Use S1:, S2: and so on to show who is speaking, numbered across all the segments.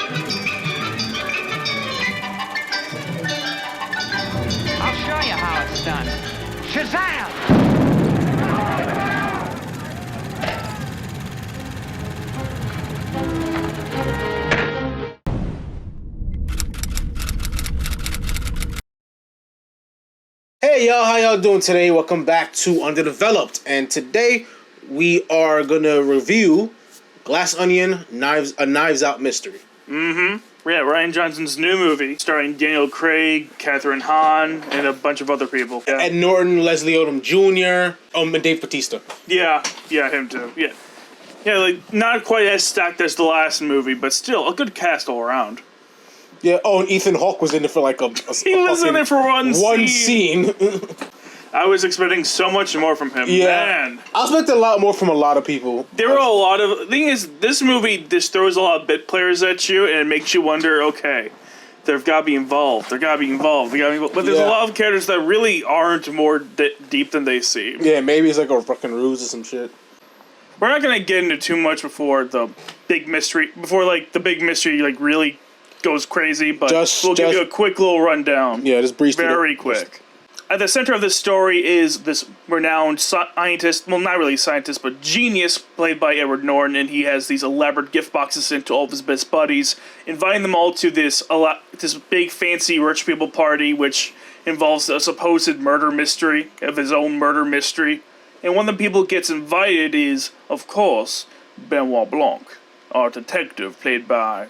S1: I'll show you how it's done. Shazam!
S2: Hey y'all, how y'all doing today? Welcome back to Underdeveloped, and today we are gonna review Glass Onion: A Knives Out Mystery.
S3: Yeah, Rian Johnson's new movie starring Daniel Craig, Kathryn, Hahn, and a bunch of other people. Yeah,
S2: Ed Norton, Leslie Odom Jr., and Dave Bautista.
S3: yeah, him too. Yeah, like not quite as stacked as the last movie, but still a good cast all around.
S2: Yeah. Oh, and Ethan Hawke was in it for like a
S3: He was in it for one
S2: scene.
S3: I was expecting so much more from him.
S2: Yeah,
S3: Man.
S2: I expected a lot more from a lot of people.
S3: There were a lot of... The thing is, this movie just throws a lot of bit players at you, and it makes you wonder, okay, they've got to be involved. But there's a lot of characters that really aren't more deep than they seem.
S2: Yeah, maybe it's like a fucking ruse or some shit.
S3: We're not going to get into too much before the big mystery... really goes crazy, but we'll give you a quick little rundown.
S2: Yeah, just briefly.
S3: Very quick. At the center of this story is this renowned scientist, well, not really scientist, but genius, played by Edward Norton, and he has these elaborate gift boxes sent to all of his best buddies, inviting them all to this big, fancy, rich people party, which involves a supposed murder mystery, of his own murder mystery. And one of the people who gets invited is, of course, Benoit Blanc, our detective, played by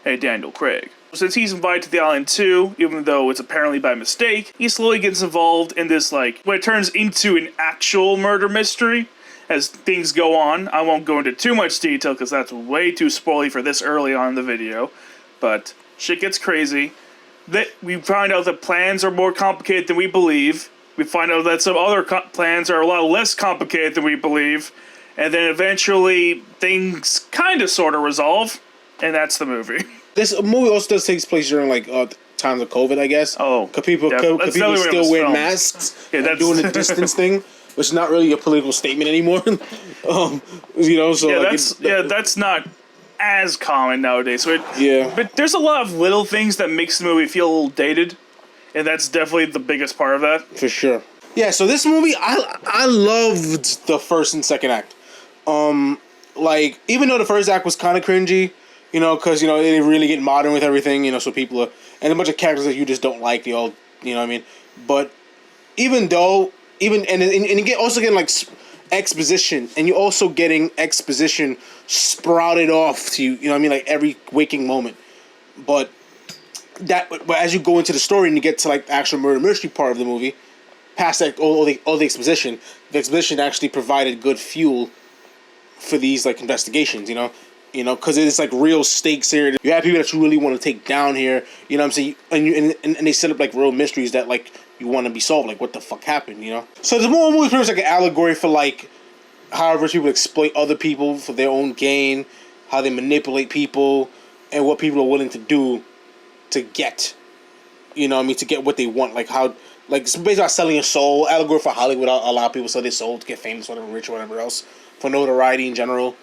S3: Daniel Craig. Since he's invited to the island too, even though it's apparently by mistake, he slowly gets involved in this, when it turns into an actual murder mystery as things go on. I won't go into too much detail because that's way too spoily for this early on in the video, but shit gets crazy. We find out that plans are more complicated than we believe. We find out that some other plans are a lot less complicated than we believe, and then eventually things kind of sort of resolve, and that's the movie.
S2: This movie also does take place during times of COVID, I guess.
S3: Oh,
S2: because people still wear masks and doing the distance thing, which is not really a political statement anymore.
S3: That's not as common nowadays. But there's a lot of little things that makes the movie feel a little dated, and that's definitely the biggest part of that.
S2: For sure. Yeah. So this movie, I loved the first and second act. Even though the first act was kind of cringy. Because, they really get modern with everything, so people are... And a bunch of characters that you just don't like, they all... You know what I mean? But even though... And you get also getting, exposition. And you're also getting exposition sprouted off to you, you know what I mean? Every waking moment. But as you go into the story and you get to, the actual murder mystery part of the movie, past, all the exposition, the exposition actually provided good fuel for these, investigations, because it's real stakes here. You have people that you really want to take down here. You know what I'm saying? And they set up real mysteries that you want to be solved. What the fuck happened? So the movie is pretty much an allegory for how rich people exploit other people for their own gain, how they manipulate people, and what people are willing to do to get. To get what they want. How it's basically about selling your soul. Allegory for Hollywood. A lot of people sell their soul to get famous, whatever, rich, or whatever else, for notoriety in general.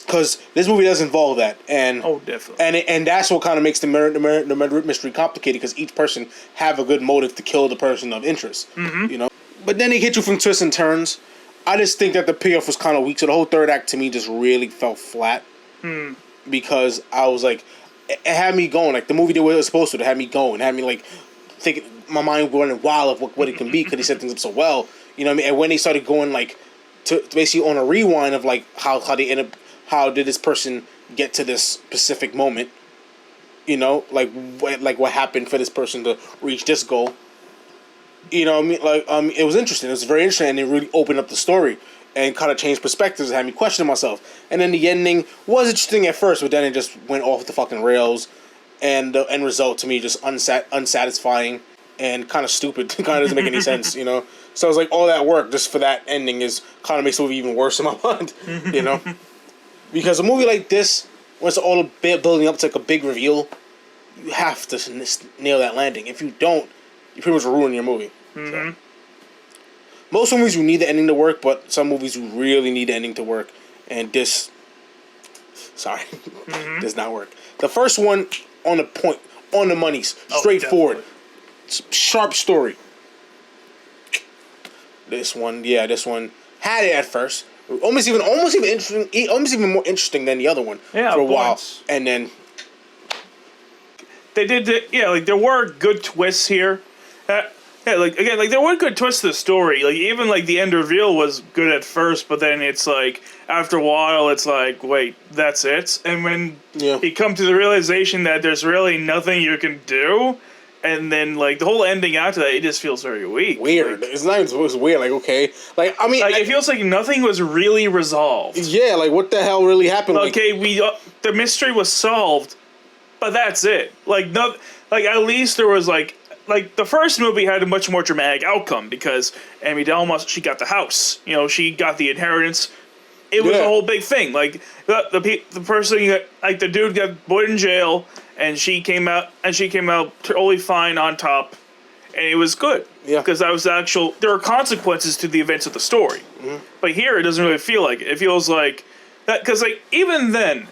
S2: Because this movie does involve that, and
S3: definitely,
S2: and that's what kind of makes the murder mystery complicated, because each person have a good motive to kill the person of interest, But then they hit you from twists and turns. I just think that the payoff was kind of weak, so the whole third act to me just really fell flat, because I was it had me going, the movie did what it was supposed to. It had me going, it had me thinking, my mind running wild of what it can be, because they set things up so well, you know what I mean? And when they started going to basically on a rewind of how they end up. How did this person get to this specific moment? What happened for this person to reach this goal? It was interesting. It was very interesting, and it really opened up the story and kind of changed perspectives and had me question myself. And then the ending was interesting at first, but then it just went off the fucking rails, and the end result to me just unsatisfying and kind of stupid. Kind of doesn't make any sense, So I was all that work just for that ending is kind of makes the movie even worse in my mind, Because a movie like this, when it's all building up to a big reveal, you have to nail that landing. If you don't, you pretty much ruin your movie. So. Most movies you need the ending to work, but some movies you really need the ending to work. And this Sorry, does not work. The first one on the point, on the money, straightforward, sharp story. This one had it at first, almost even interesting, almost even more interesting than the other one for a while, and then
S3: they did like there were good twists here. There were good twists to the story. Like even like the end reveal was good at first, but then it's like after a while, it's like wait, that's it. And when you come to the realization that there's really nothing you can do. And then, like, the whole ending after that, it just feels very weak.
S2: Weird.
S3: Like,
S2: it's not even supposed to be weird. Like, okay. Like, I mean...
S3: it feels like nothing was really resolved.
S2: Yeah, like, what the hell really happened?
S3: Okay, the mystery was solved, but that's it. Like, at least there was, like, the first movie had a much more dramatic outcome because Madelyn, she got the house. You know, she got the inheritance. It was a whole big thing. Like, the person, like, the dude got put in jail... And she came out totally fine on top, and it was good. Yeah. Because that was there were consequences to the events of the story. Mm-hmm. But here, it doesn't really feel like it. It feels like that, because, like, even then,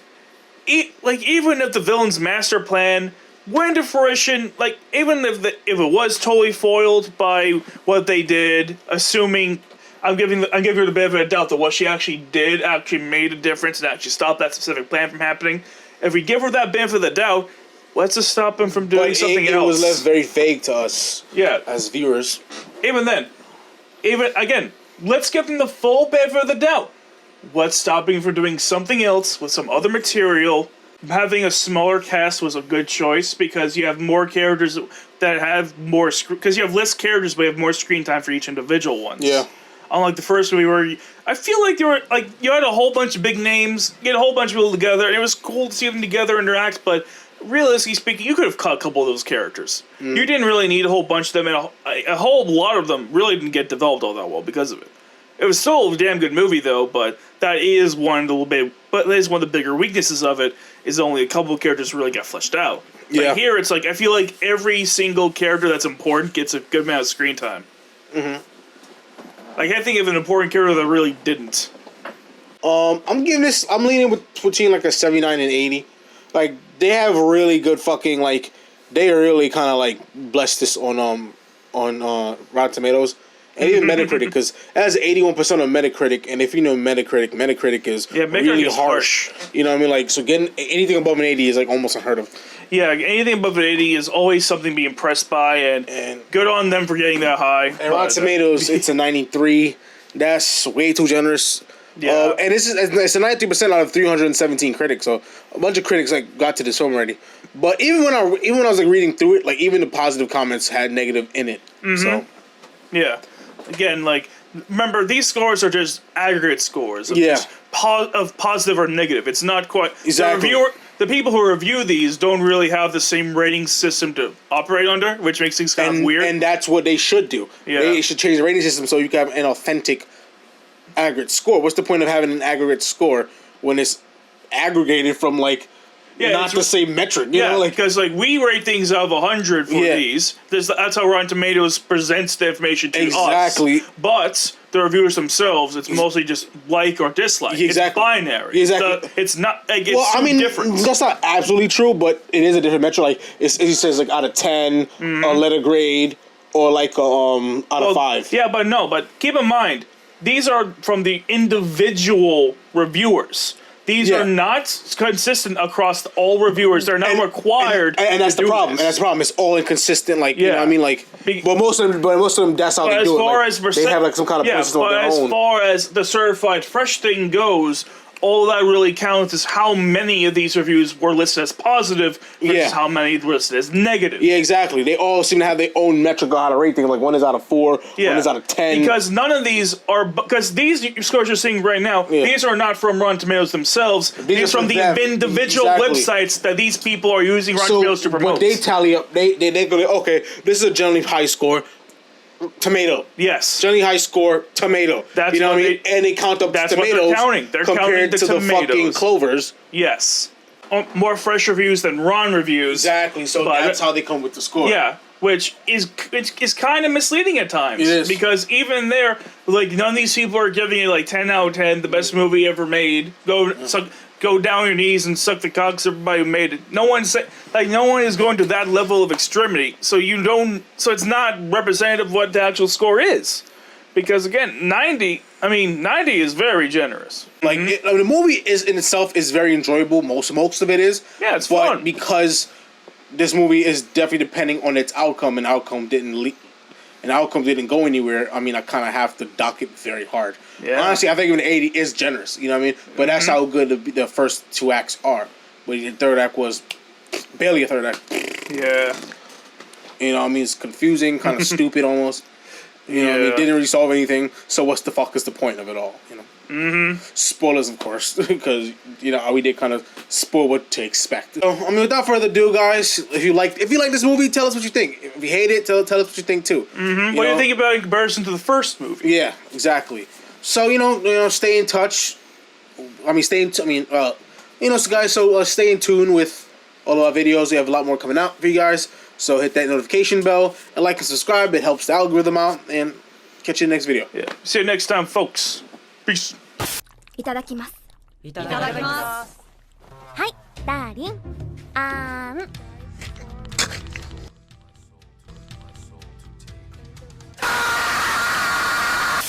S3: even if the villain's master plan went to fruition, like, even if it was totally foiled by what they did, assuming, I'm giving her the benefit of the doubt that what she actually did actually made a difference and actually stopped that specific plan from happening. If we give her that benefit of the doubt, let's just stop him from doing something else.
S2: It was left very vague to us as viewers.
S3: Even then, let's give him the full benefit of the doubt. What's stopping him from doing something else with some other material? Having a smaller cast was a good choice because you have more characters that have more... Because you have less characters, but you have more screen time for each individual ones. Yeah. Unlike the first movie where I feel like you had a whole bunch of big names, get a whole bunch of people together, and it was cool to see them together interact, but realistically speaking, you could have cut a couple of those characters. You didn't really need a whole bunch of them, and a whole lot of them really didn't get developed all that well because of it. It was still a damn good movie, though, but that is one of the bigger weaknesses of it, is only a couple of characters really got fleshed out. But here, it's like, I feel like every single character that's important gets a good amount of screen time. Mm-hmm. I can't think of an important character that really didn't.
S2: I'm leaning between like a 79 and 80. Like, they have really good fucking, like, they really kind of like blessed this on Rotten Tomatoes and even Metacritic, because it has 81% on Metacritic, and if you know Metacritic is really harsh. You know what I mean? Like, so getting anything above an 80 is like almost unheard of.
S3: Yeah, anything above an 80 is always something to be impressed by, and good on them for getting that high.
S2: And Rotten Tomatoes, it's a 93. That's way too generous. Yeah, and it's a 93% out of 317 critics. So a bunch of critics like got to this film already. But even when I was like reading through it, like even the positive comments had negative in it. Mm-hmm. So yeah,
S3: again, like remember these scores are just aggregate scores. Of positive or negative. It's not quite exactly. The people who review these don't really have the same rating system to operate under, which makes things kind of weird.
S2: And that's what they should do. Yeah. They should change the rating system so you can have an authentic aggregate score. What's the point of having an aggregate score when it's aggregated from like not the same metric? You know, like
S3: because like we rate things out of 100 for these. That's how Rotten Tomatoes presents the information to us.
S2: Exactly.
S3: But the reviewers themselves, it's mostly just like or dislike. Exactly. It's binary.
S2: Exactly.
S3: It's not. Like, it's
S2: different. That's not absolutely true, but it is a different metric. Like it says like out of 10, a letter grade, or like out of 5.
S3: Yeah, but keep in mind. These are from the individual reviewers. These are not consistent across all reviewers. They're not required.
S2: And that's the problem. And that's the problem. It's all inconsistent. Like you know what I mean, like. But most of them, that's how they do it. Like, they have like some kind of process of their own.
S3: As far as the certified fresh thing goes, all that really counts is how many of these reviews were listed as positive versus how many were listed as negative.
S2: Yeah, exactly. They all seem to have their own metric on how to rate things. Like one is out of 4, one is out of 10.
S3: Because none of these are... Because these scores you're seeing right now, these are not from Rotten Tomatoes themselves. These are from the individual websites that these people are using Rotten Tomatoes to promote.
S2: When they tally up, they go, okay, this is a generally high score. Tomato.
S3: Yes.
S2: Generally high score, tomato.
S3: That's
S2: you know what I mean? And they count up
S3: that's
S2: tomatoes
S3: what they're counting. They're
S2: compared
S3: counting
S2: to the fucking clovers.
S3: Yes. More fresh reviews than Ron reviews.
S2: Exactly. So that's how they come with the score.
S3: Yeah. Which is kind of misleading at times.
S2: It is.
S3: Because even there, like, none of these people are giving it, like, 10 out of 10, the best movie ever made. go down on your knees and suck the cocks of everybody who made it. No one is going to that level of extremity. So it's not representative of what the actual score is. Because again, 90 is very generous.
S2: Like the movie in itself is very enjoyable. Most of it is.
S3: Yeah, it's fun.
S2: But because this movie is definitely depending on its outcome, and outcome didn't go anywhere. I mean, I kind of have to dock it very hard.
S3: Yeah.
S2: Honestly, I think even 80 is generous. You know what I mean? But that's how good the first two acts are. But the third act was barely a third act.
S3: Yeah.
S2: You know what I mean? It's confusing, kind of stupid almost. You know what I mean? Didn't really solve anything. So what's the fuck is the point of it all? You know. Mm-hmm. Spoilers, of course, because we did kind of spoil what to expect. So, I mean, without further ado, guys, if you like this movie, tell us what you think. If you hate it, tell us what you think too.
S3: Mm-hmm. What do you think about in comparison to the first movie?
S2: Yeah, exactly. So stay in touch. So guys, stay in tune with all of our videos. We have a lot more coming out for you guys. So hit that notification bell and like and subscribe. It helps the algorithm out. And catch you in the next video.
S3: Yeah. See you next time, folks. Peace.
S4: いただきます。はい、ダーリン。あーん。